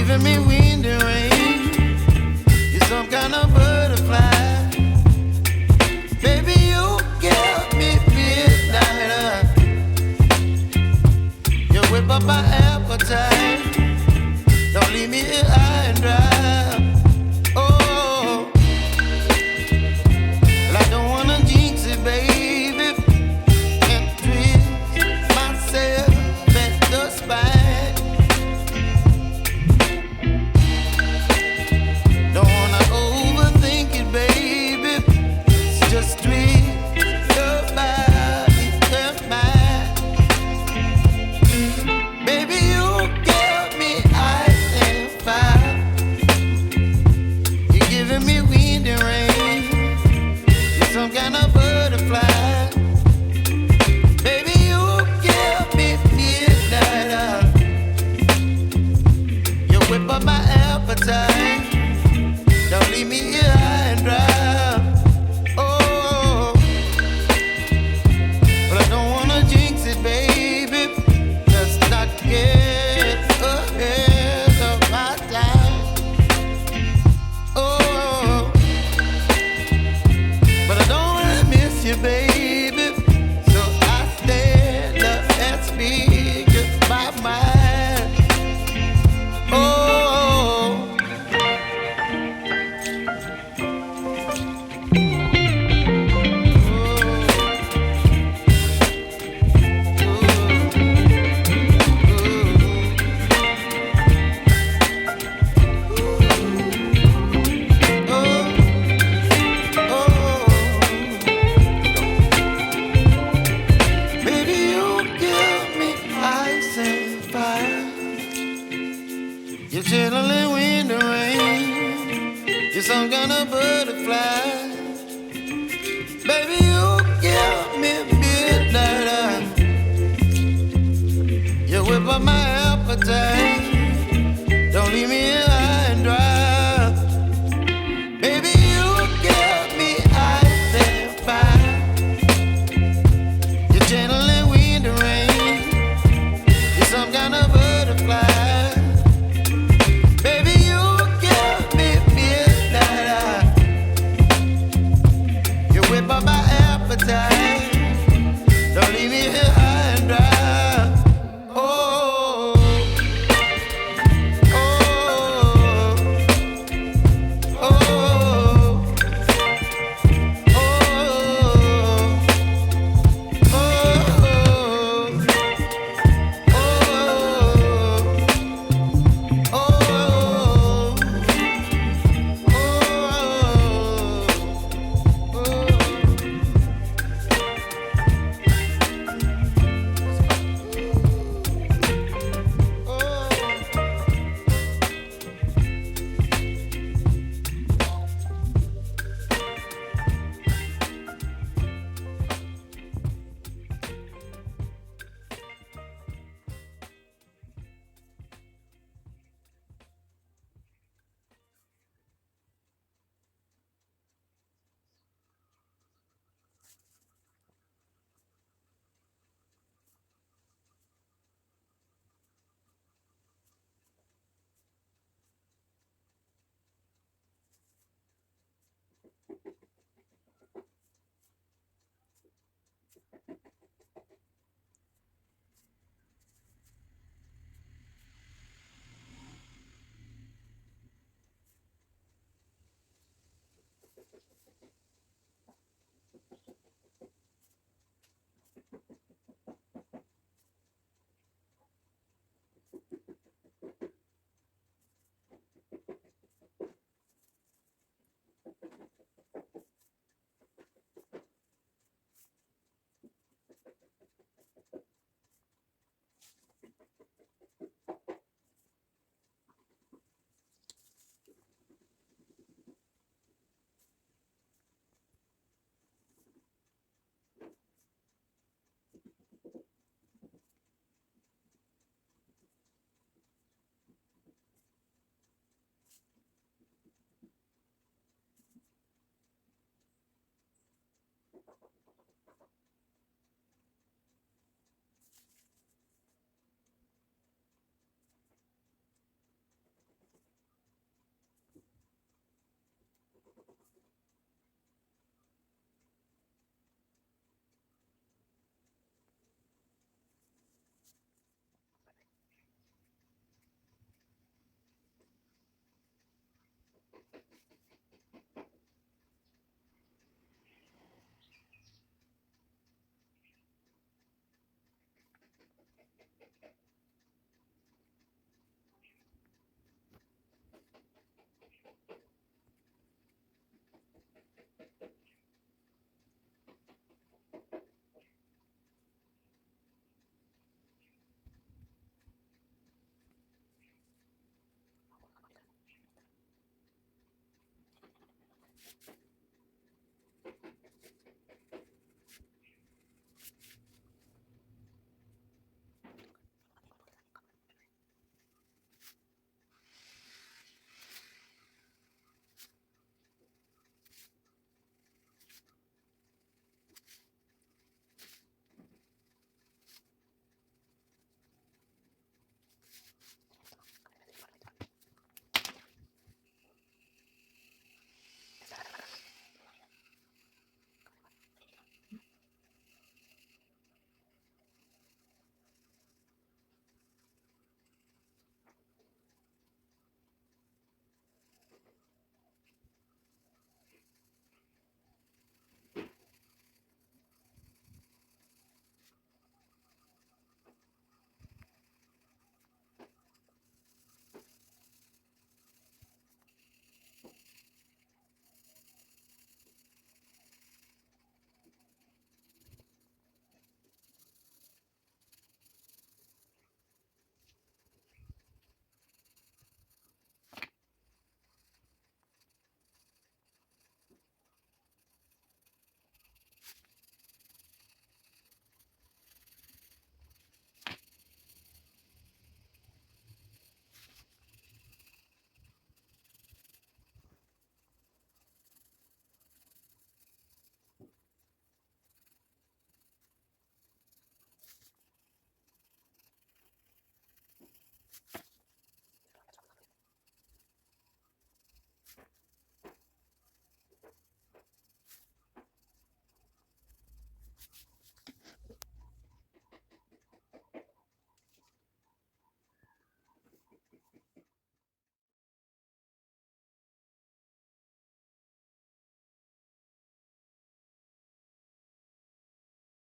giving me wind and rain. You're some kind of butterfly. Baby, you give me midnight. You whip up my appetite. Don't leave me here high and dry. Oh, well, I don't wanna jinx it, baby, and twist myself at the spine. Don't wanna overthink it, baby. It's just twist your body and mine. Baby, you give me ice and fire. You're giving me wind and rain. You're some kind of butterfly. Baby, you give me midnight. You whip up my appetite. Don't leave me here high and dry. Oh, but I don't wanna jinx it, baby. Let's not get ahead of my time. Oh, but I don't wanna miss you, baby. So I stand up and speak my mind. Oh. Baby, you give me ice and fire. You're chilling wind and rain. You're some kind of butterfly. Baby, you give me midnight. You whip up my appetite.